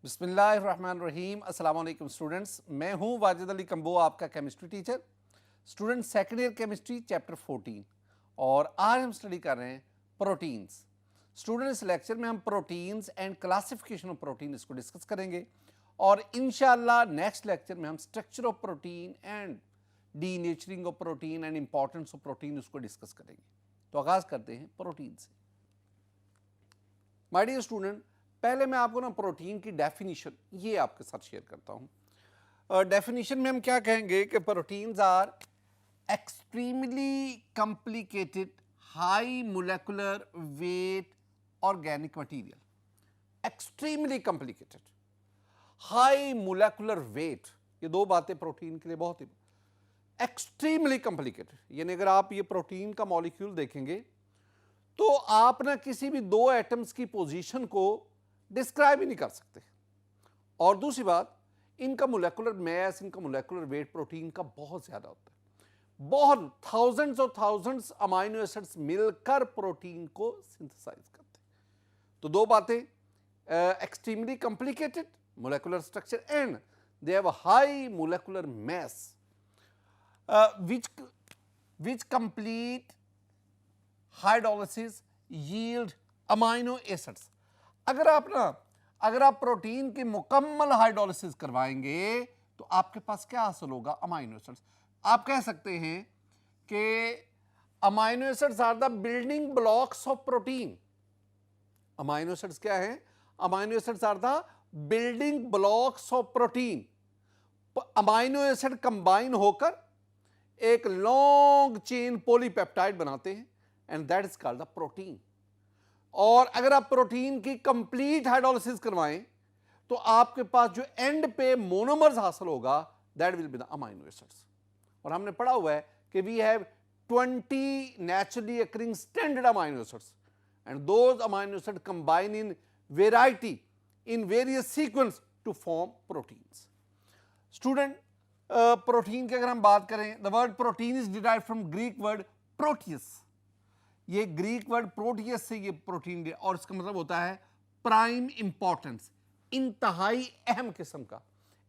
बिस्मिल्लाहिर्रहमानिर्रहीम। अस्सलाम वालेकुम स्टूडेंट्स, मैं हूं वाजिद अली कंबो, आपका chemistry teacher. Student second year chemistry chapter 14 और आज हम स्टडी कर रहे हैं प्रोटीन्स। स्टूडेंट इस लेक्चर में हम proteins and classification of protein इसको डिस्कस करेंगे और इंशाल्लाह नेक्स्ट लेक्चर में हम structure of protein and denaturing of protein and importance of protein उसको डिस्कस करेंगे। तो आगाज करते हैं प्रोटीन से। माय डियर स्टूडेंट, पहले मैं आपको ना प्रोटीन की डेफिनेशन ये आपके साथ शेयर करता हूं। डेफिनेशन में हम क्या कहेंगे कि proteins are extremely complicated high molecular weight organic material. Extremely complicated high molecular weight, ये दो बातें प्रोटीन के लिए बहुत ही एक्सट्रीमली कॉम्प्लिकेटेड, यानी अगर आप ये प्रोटीन का मॉलिक्यूल देखेंगे तो आप ना किसी भी दो एटम्स की पोजीशन को डिस्क्राइब ही नहीं कर सकते। और दूसरी बात, इनका मोलेकुलर मैस, इनका मोलेकुलर वेट प्रोटीन का बहुत ज्यादा होता है। बहुत थाउजेंड्स और थाउजेंड्स अमाइनो एसिड्स मिलकर प्रोटीन को सिंथेसाइज करते हैं। तो दो बातें, extremely complicated molecular structure and they have a high molecular mass which complete hydrolysis yield amino acids। अगर आप प्रोटीन की मुकम्मल हाइड्रोलिसिस करवाएंगे तो आपके पास क्या हासिल होगा? Amino acids. आप कह सकते हैं कि amino acids are the building blocks of protein. Amino acids क्या है? Amino acids are the building blocks of protein. Amino acid combine होकर एक लॉन्ग चेन पॉलीपेप्टाइड बनाते हैं and that is called the protein. और अगर आप प्रोटीन की कंप्लीट हाइड्रोलिसिस करवाएं तो आपके पास जो एंड पे मोनोमर्स हासिल होगा that will be the amino acids. और हमने पढ़ा हुआ है कि we have 20 naturally occurring standard amino acids and those amino acid combine in variety in various sequence to form proteins. Student, protein की अगर हम बात करें, the word protein is derived from Greek word proteus. ये Greek word proteus से ये protein, और इसका मतलब होता है प्राइम इंपॉर्टेंस, इंतहाई अहम किस्म का।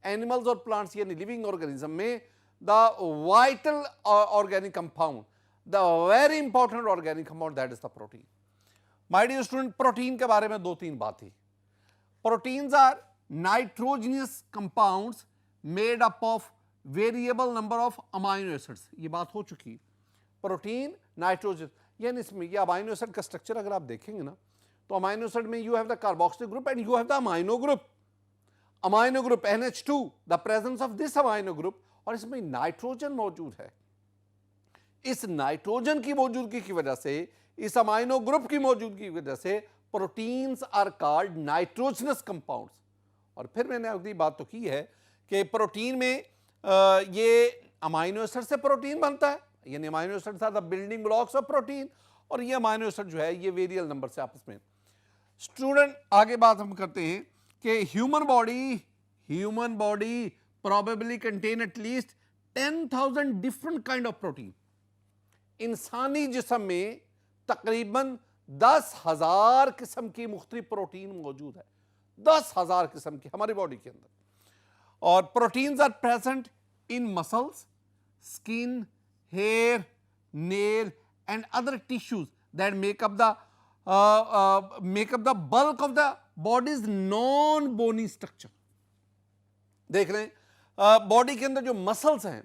एनिमल्स और प्लांट्स यानी लिविंग ऑर्गेनिज्म में the vital organic compound, the very important organic compound that is the protein. My dear student, protein के बारे में दो तीन बात थी। Proteins are nitrogenous compounds made up of variable number of amino acids. ये बात हो चुकी। प्रोटीन नाइट्रोजन, यानी इसमें ये अमाइनो एसिड का स्ट्रक्चर अगर आप देखेंगे ना तो अमाइनो एसिड में you have the carboxylic group and you have the amino group. Amino group NH2, the presence of this amino group, और इसमें नाइट्रोजन मौजूद है। इस नाइट्रोजन की मौजूदगी की वजह से, इस अमाइनो ग्रुप की मौजूदगी की वजह से proteins are called nitrogenous compounds. और फिर मैंने अगली बात तो की है कि प्रोटीन में ये अमाइनो एसिड से प्रोटीन बनता है, यानी amino acids are the building blocks of protein, और ये अमाइनो एसिड जो है ये वेरियल नंबर से आपस में। स्टूडेंट, आगे बात हम करते हैं कि human body probably contain at least 10,000 different kind of protein. इंसानी जिस्म में तकरीबन 10,000 किस्म की मुख्तलिफ प्रोटीन मौजूद है। 10,000 किस्म की हमारी बॉडी के अंदर। और proteins are present in muscles, skin, hair, nail and other tissues that make up the bulk of the body's non-bony structure। देख लें, बॉडी के अंदर जो मसल्स हैं,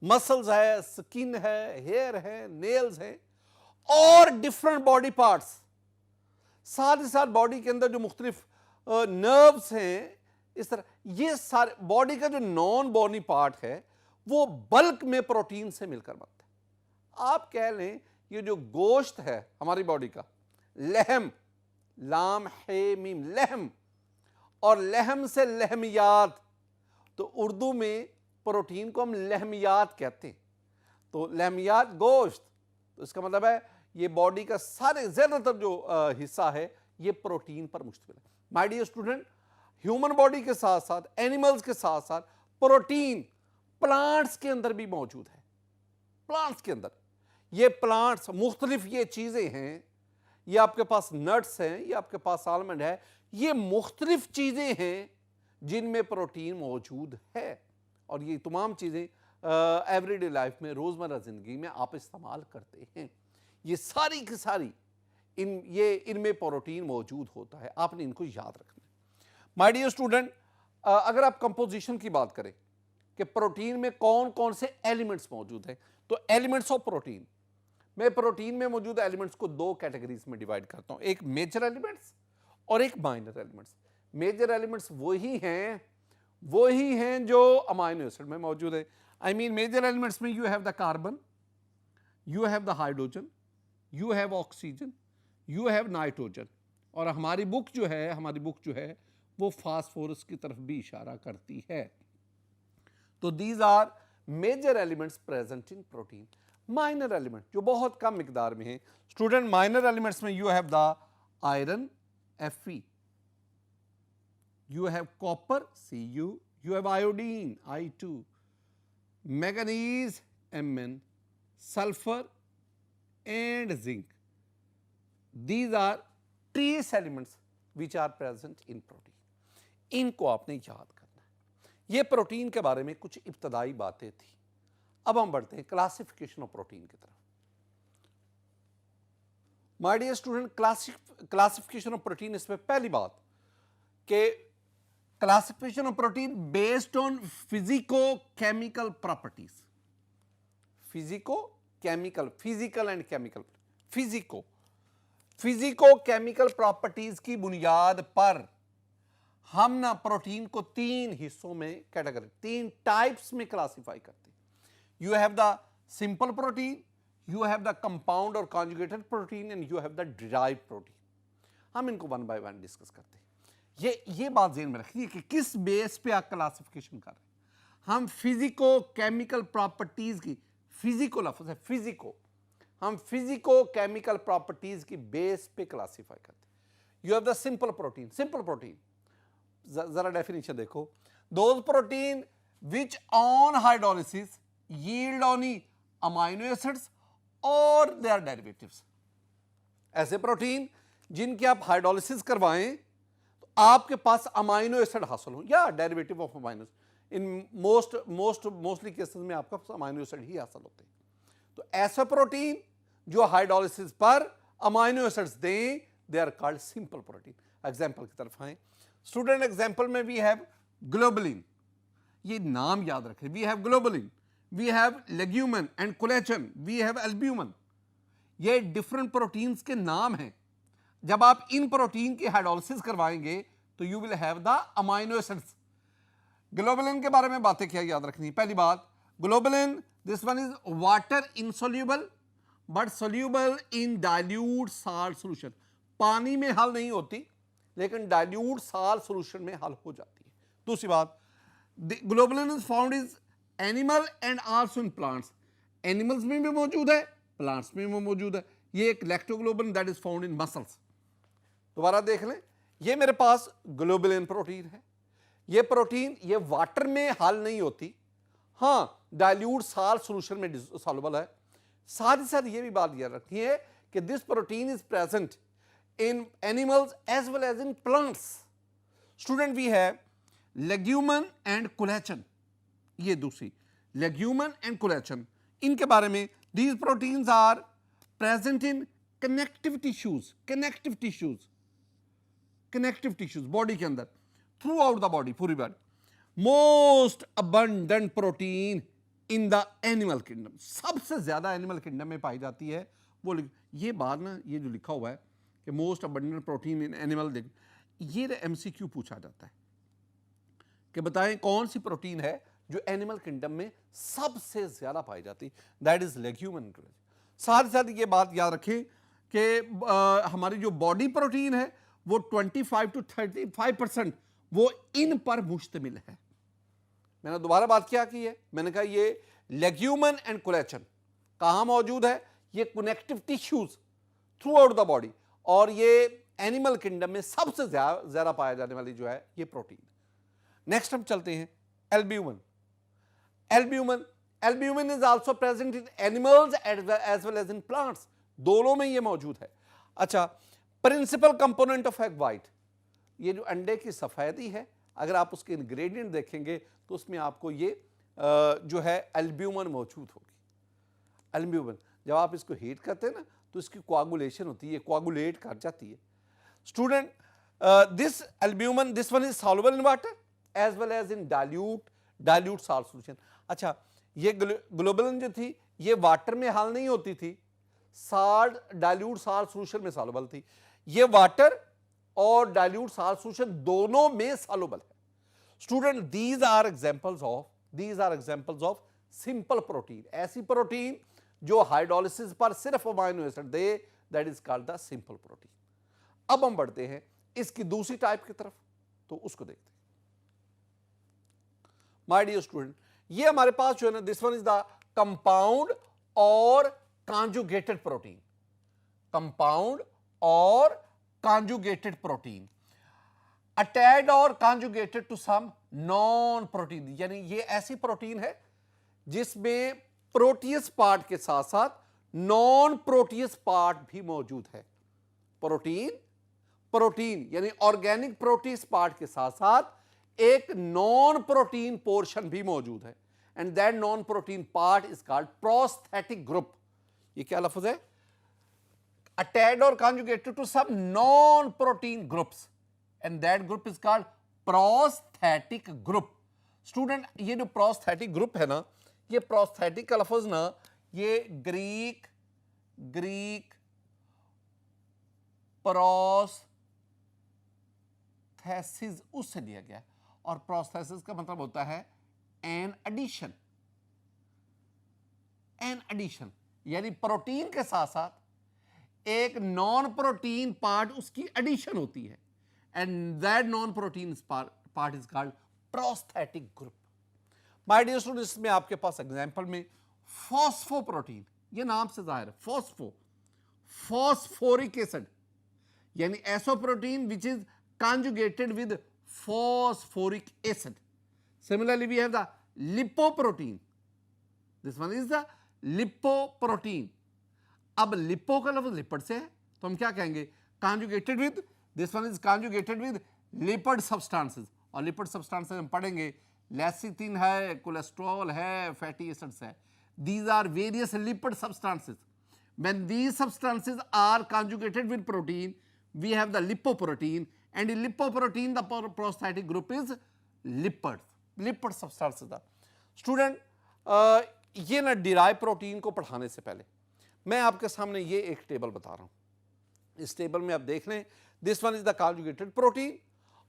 मसल्स है, स्किन है, हेयर है, नेल्स है और डिफरेंट बॉडी पार्ट्स, साथ ही साथ बॉडी के अंदर जो मुख्तलिफ नर्व्स हैं, इस तरह ये सारे बॉडी का जो नॉन बॉनी पार्ट है वो बल्क में प्रोटीन से मिलकर बनता है। आप कह लें ये जो गोश्त है हमारी बॉडी का, लहम, लाम है मीम, लहम, और लहम से लहमियात, तो उर्दू में प्रोटीन को हम लहमियात कहते हैं। तो लहमियात गोश्त, तो इसका मतलब है ये बॉडी का सारे ज्यादातर जो हिस्सा है ये प्रोटीन पर मुश्तमिल है। My dear student, human body के साथ साथ एनिमल्स के साथ साथ प्रोटीन प्लांट्स के अंदर भी मौजूद है। प्लांट्स के अंदर ये प्लांट्स मुख्तलिफ ये चीजें हैं, ये आपके पास नट्स हैं, ये आपके पास आलमंड है, ये मुख्तलिफ चीज़ें हैं जिनमें प्रोटीन मौजूद है और ये तमाम चीज़ें एवरीडे लाइफ में, रोज़मर्रा ज़िंदगी में आप इस्तेमाल करते हैं। ये सारी की सारी इनमें प्रोटीन मौजूद होता है, आपने इनको याद रखना है। माय डियर स्टूडेंट, अगर आप कंपोजिशन की बात करें कि प्रोटीन में कौन कौन से एलिमेंट्स मौजूद हैं, तो एलिमेंट्स ऑफ प्रोटीन, मैं प्रोटीन में मौजूद एलिमेंट्स को दो कैटेगरीज में डिवाइड करता हूं, एक मेजर एलिमेंट्स और एक माइनर एलिमेंट्स। मेजर एलिमेंट्स वही हैं जो अमाइनो एसिड में मौजूद है। आई मीन मेजर एलिमेंट्स में you have the carbon, you have the hydrogen, you have oxygen, you have nitrogen, और हमारी बुक जो है वो फास्फोरस की तरफ भी इशारा करती है। तो these are major elements present in protein. Minor element जो बहुत कम मिकदार में है स्टूडेंट, माइनर एलिमेंट्स में you have the iron Fe, you have copper Cu, you have iodine I2, manganese Mn, sulfur and zinc. These are trace elements which are present in protein. इनको आपने याद करना है। ये प्रोटीन के बारे में कुछ इब्तदाई बातें थी। अब हम बढ़ते हैं क्लासिफिकेशन ऑफ प्रोटीन की तरफ। My dear student, classification of protein, इसमें पहली बात कि classification of protein based on physico chemical properties. Physical and chemical, physico chemical properties की बुनियाद पर हम ना प्रोटीन को तीन हिस्सों में कैटेगरी, तीन टाइप्स में क्लासिफाई करते हैं। You have the simple protein, you have the compound or conjugated protein and you have the derived protein. हम इनको वन बाय वन डिस्कस करते हैं। ये बात ज़हन में रखिए कि किस बेस पे आप क्लासिफिकेशन कर रहे हैं। हम फिजिको केमिकल प्रॉपर्टीज की, फिजिको लफ्ज़ है फिजिको, हम फिजिको केमिकल प्रॉपर्टीज की बेस पे क्लासिफाई करते हैं। You have the simple protein, जरा डेफिनेशन देखो, those protein which on hydrolysis yield only amino acids और देयर डेरिवेटिव्स। ऐसे प्रोटीन जिनकी आप हाइड्रोलिसिस करवाएं तो आपके पास अमाइनो एसिड हासिल हो या derivative of amino, in mostly cases में आपका अमाइनो एसिड ही हासिल होते हैं। तो ऐसा प्रोटीन जो हाइड्रोलिसिस पर अमाइनो एसिड्स दें, they are called simple protein. Example की तरफ आए स्टूडेंट, एग्जांपल में वी हैव ग्लोबुलिन, ये नाम याद रखें, we have globulin, we have legumin and collagen, we have albumin। ये डिफरेंट प्रोटीन्स के नाम हैं। जब आप इन प्रोटीन की हाइड्रोलिसिस करवाएंगे तो you will have the amino acids. Globulin के बारे में बातें क्या याद रखनी, पहली बात, globulin this one is water insoluble but soluble in dilute salt solution. पानी में हल नहीं होती लेकिन डाइल्यूट साल्ट सॉल्यूशन में हल हो जाती है। दूसरी बात, globulin is found is animal and also in plants, animals में भी मौजूद है, प्लांट्स में भी मौजूद है। ये एक lactoglobulin that is found in muscles. दोबारा देख लें, ये मेरे पास ग्लोबुलिन प्रोटीन है। ये प्रोटीन ये वाटर में हल नहीं होती, हाँ डाइल्यूट साल्ट सॉल्यूशन में सॉल्युबल है। साथ ही साथ ये भी बात याद रखनी है कि this protein is present in animals as well as in plants. Student, we have legumin and collagen, ये दूसरी लेग्यूमन एंड कोलेजन, इनके बारे में these proteins are present in connective tissues body के अंदर, थ्रू आउट द बॉडी, पूरी body. Most abundant protein in the animal kingdom, सबसे ज्यादा एनिमल किंगडम में पाई जाती है वो। ये बात ना, ये जो लिखा हुआ है कि most abundant protein in animal, ये MCQ पूछा जाता है कि बताएं कौन सी प्रोटीन है जो एनिमल किंगडम में सबसे ज्यादा पाई जाती है, दैट इज लेग्यूमन। साथ ही साथ ये बात याद रखें कि हमारी जो बॉडी प्रोटीन है वो 25 to 35% वो इन पर मुश्तमिल है। मैंने दोबारा बात क्या की है, मैंने कहा ये लेग्यूमन एंड कोलेजन कहाँ मौजूद है, ये connective tissues through out the body, और ये एनिमल किंगडम में सबसे ज्यादा पाया जाने वाली जो है ये प्रोटीन। नेक्स्ट हम चलते हैं albumin. Albumin is also present in animals as well as in plants, दोनों में ये मौजूद है। अच्छा, principal component of egg white, ये जो अंडे की सफ़ेदी है, अगर आप उसके इंग्रेडिएंट देखेंगे तो उसमें आपको ये जो है एल्ब्यूमिन मौजूद होगी। एल्ब्यूमिन जब आप इसको हीट करते हैं ना तो इसकी कोआगुलेशन होती है, कोआगुलेट कर जाती है। Student, this albumin, this one is soluble in water as well as in dilute salt solution. अच्छा, ये ग्लोबुलिन जो थी ये वाटर में हल नहीं होती थी, साल्ट डाइल्यूट साल्ट सॉल्यूशन में सॉल्युबल थी। ये वाटर और डाइल्यूट साल्ट सॉल्यूशन दोनों में सॉल्युबल है। Student, these are examples of simple protein, ऐसी प्रोटीन जो हाइड्रोलिसिस पर सिर्फ अमाइनो एसिड दे, that is called the simple protein. अब हम बढ़ते हैं इसकी दूसरी टाइप की तरफ, तो उसको देखते हैं। माय डियर स्टूडेंट, ये हमारे पास जो है ना, this one is the compound और कॉन्जुगेटेड प्रोटीन। कंपाउंड और कॉन्जुगेटेड प्रोटीन अटैच्ड और conjugated to some non protein, यानी ये ऐसी प्रोटीन है जिसमें प्रोटीयस पार्ट के साथ साथ नॉन प्रोटीयस पार्ट भी मौजूद है। प्रोटीन यानी ऑर्गेनिक प्रोटीयस पार्ट के साथ साथ एक नॉन प्रोटीन पोर्शन भी मौजूद है, and that non protein part is called prosthetic group. ये क्या लफ्ज है? अटैच्ड और conjugated to some non protein groups, and that group is called prosthetic group. Student, ये जो प्रोस्थेटिक ग्रुप है ना, ये प्रोस्थेटिक का लफ्ज ना ये ग्रीक प्रोस्थेसिस उससे लिया गया, और प्रोस्थेसिस का मतलब होता है एन एडिशन, यानी प्रोटीन के साथ साथ एक नॉन प्रोटीन पार्ट उसकी एडिशन होती है, and that non protein part is called prosthetic group. My dear students, इसमें आपके पास एग्जांपल में फॉस्फोप्रोटीन, ये नाम से जाहिर है, फॉस्फोरिक एसिड, यानी ऐसो protein which is conjugated with phosphoric acid. Similarly, we have the lipoprotein. This one is the lipoprotein. अब लिपो का लफ्ज लिपिड से है, तो हम क्या कहेंगे? conjugated with, this one is conjugated with lipid substances, और लिपिड सब्सटेंसेस हम पढ़ेंगे, लेसिथिन है, कोलेस्ट्रॉल है, फैटी एसिड्स है। These are various lipid substances. When these substances are conjugated with protein, we have the lipoprotein, and in lipoprotein the prosthetic group is lipid substances. Student, ये ना derive protein को पढ़ाने से पहले मैं आपके सामने ये एक टेबल बता रहा हूँ। इस टेबल में आप देख लें, this one is the conjugated protein,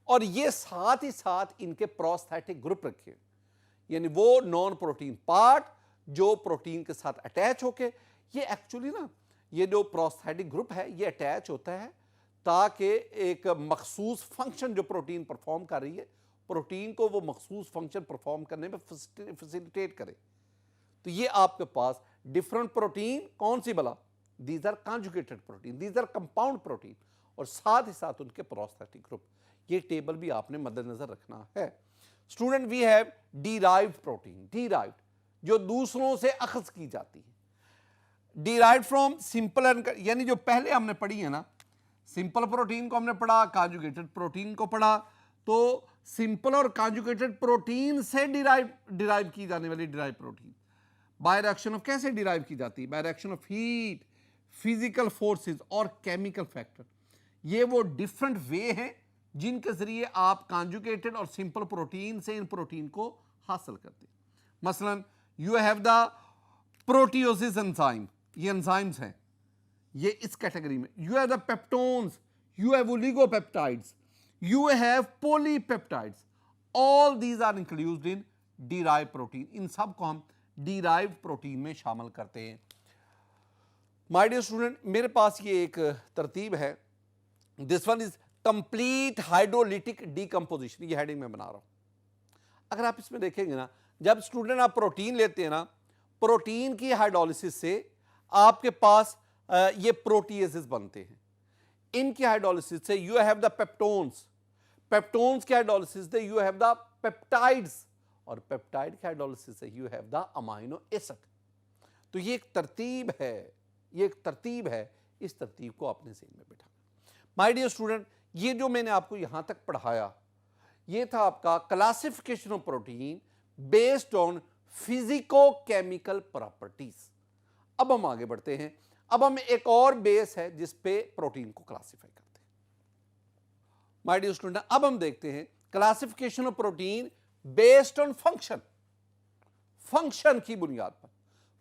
और ये साथ ही साथ इनके प्रोस्थेटिक ग्रुप रखे, यानी वो नॉन प्रोटीन पार्ट जो प्रोटीन के साथ अटैच होके, ये एक्चुअली ना ये जो प्रोस्थेटिक ग्रुप है ये अटैच होता है ताकि एक मखसूस फंक्शन जो प्रोटीन परफॉर्म कर रही है, प्रोटीन को वो मखसूस फंक्शन परफॉर्म करने में फैसिलिटेट करे। तो ये आपके पास डिफरेंट प्रोटीन कौन सी भला? These are conjugated protein, these are compound protein, और साथ ही साथ उनके प्रोस्थेटिक ग्रुप। ये टेबल भी आपने मद्देनजर रखना है। Student, we have derived protein, derived जो दूसरों से अखज की जाती है, डिराइव्ड फ्रॉम सिंपल, यानी जो पहले हमने पढ़ी है ना, सिंपल प्रोटीन को हमने पढ़ा, कॉन्जुगेटेड प्रोटीन को पढ़ा, तो सिंपल और कॉन्जुगेटेड प्रोटीन से डिराइव की जाने वाली derive protein by reaction of, कैसे डिराइव की जाती है? By reaction of heat, physical forces और केमिकल फैक्टर। ये वो डिफरेंट वे हैं जिनके जरिए आप कॉन्जुगेटेड और सिंपल प्रोटीन से इन प्रोटीन को हासिल करते हैं। मसलन you have the proteoses enzyme, ये एंजाइम्स हैं, ये इस कैटेगरी में। You have the peptones, you have oligopeptides, you have polypeptides, all these are included in derive protein. इन सब को हम डिराइव प्रोटीन में शामिल करते हैं। माय डियर स्टूडेंट, मेरे पास ये एक तरतीब है, this one is complete hydrolytic decomposition, ये हेडिंग में बना रहा हूं। अगर आप इसमें देखेंगे ना, जब स्टूडेंट आप प्रोटीन लेते हैं ना, प्रोटीन की हाइड्रोलिसिस से आपके पास ये प्रोटीएसेस बनते हैं। इनकी हाइड्रोलिसिस से you have the peptones, peptones की हाइड्रोलिसिस से यू हैव द पेप्टाइड्स, और पेप्टाइड की हाइड्रोलिसिस से you have the amino acid. तो ये एक तरतीब है, ये एक तरतीब है, इस तरतीब को अपने ज़हन में बिठाना। माय डियर स्टूडेंट, ये जो मैंने आपको यहां तक पढ़ाया, ये था आपका classification of protein based on physico chemical properties. अब हम आगे बढ़ते हैं। अब हम एक और बेस है जिस पे प्रोटीन को क्लासिफाई करते हैं। माय डियर स्टूडेंट, अब हम देखते हैं classification of protein based on function. Function की बुनियाद पर,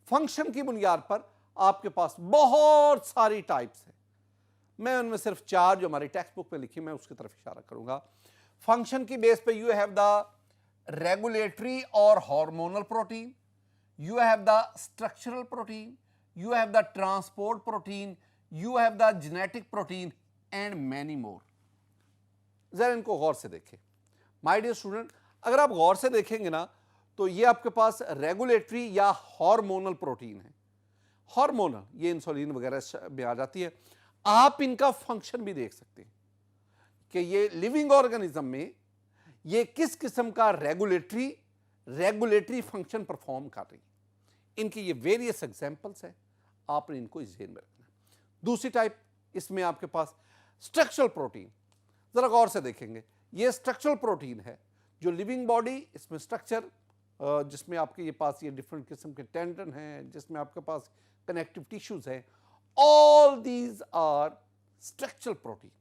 फंक्शन की बुनियाद पर आपके पास बहुत सारी टाइप्स है। मैं उनमें सिर्फ 4 जो हमारी टेक्स्ट बुक में लिखी मैं उसकी तरफ इशारा करूंगा। फंक्शन की बेस पे यू हैव द रेगुलेटरी और hormonal protein, you have the structural protein, you have the transport protein, you have the genetic protein and many more। जरा इनको गौर से देखें माय डियर स्टूडेंट। अगर आप गौर से देखेंगे ना तो ये आपके पास रेगुलेटरी या हार्मोनल प्रोटीन है। हार्मोनल ये इंसुलिन वगैरह में आ जाती है। आप इनका फंक्शन भी देख सकते हैं कि ये लिविंग ऑर्गेनिज्म में ये किस किस्म का रेगुलेटरी फंक्शन परफॉर्म कर रही है। इनकी ये वेरियस एग्जांपल्स है, आपने इनको इस ध्यान में रखना है। दूसरी टाइप इसमें आपके पास स्ट्रक्चरल प्रोटीन। जरा गौर से देखेंगे, ये स्ट्रक्चरल प्रोटीन है जो लिविंग बॉडी, इसमें स्ट्रक्चर जिसमें आपके ये पास ये डिफरेंट किस्म के टेंडन हैं, जिसमें आपके पास कनेक्टिव टिश्यूज हैं, all these are structural protein.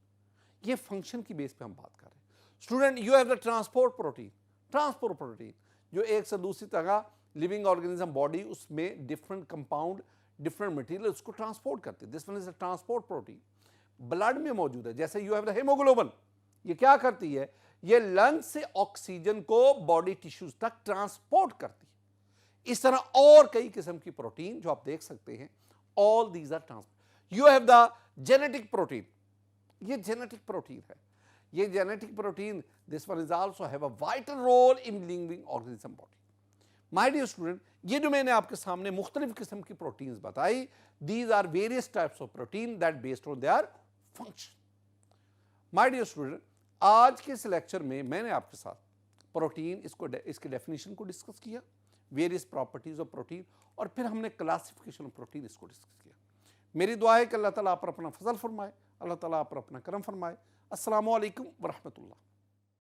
ये फंक्शन की बेस पे हम बात कर रहे हैं। Student, you have the transport protein. Transport protein जो एक से दूसरी जगह लिविंग ऑर्गेनिज्म बॉडी उसमें डिफरेंट कंपाउंड डिफरेंट मटेरियल उसको ट्रांसपोर्ट करते हैं। This one is a transport protein. Blood में मौजूद है, जैसे यू हैव द हेमोग्लोबिन। ये क्या करती है? ये लंग्स से ऑक्सीजन को बॉडी टिश्यूज तक ट्रांसपोर्ट करती है। इस तरह और कई किस्म की प्रोटीन जो आप देख सकते हैं, all these are transport. You have the genetic protein. ये जेनेटिक प्रोटीन है। ये genetic protein this one is also have a vital role in living organism body. My dear student, ये जो मैंने आपके सामने मुख्तलिफ किस्म की प्रोटीन्स बताई, these are various types of protein that based on their function. My dear student, आज के इस लेक्चर में मैंने आपके साथ प्रोटीन इसके डेफिनेशन को डिस्कस किया, वेरियस प्रॉपर्टीज ऑफ प्रोटीन, और फिर हमने क्लासिफिकेशन ऑफ प्रोटीन इसको डिस्कस किया। मेरी दुआ है कि अल्लाह ताला आप पर अपना फजल फरमाए, अल्लाह ताला आप पर अपना करम फरमाए। अस्सलामु अलैकुम व रहमतुल्लाह।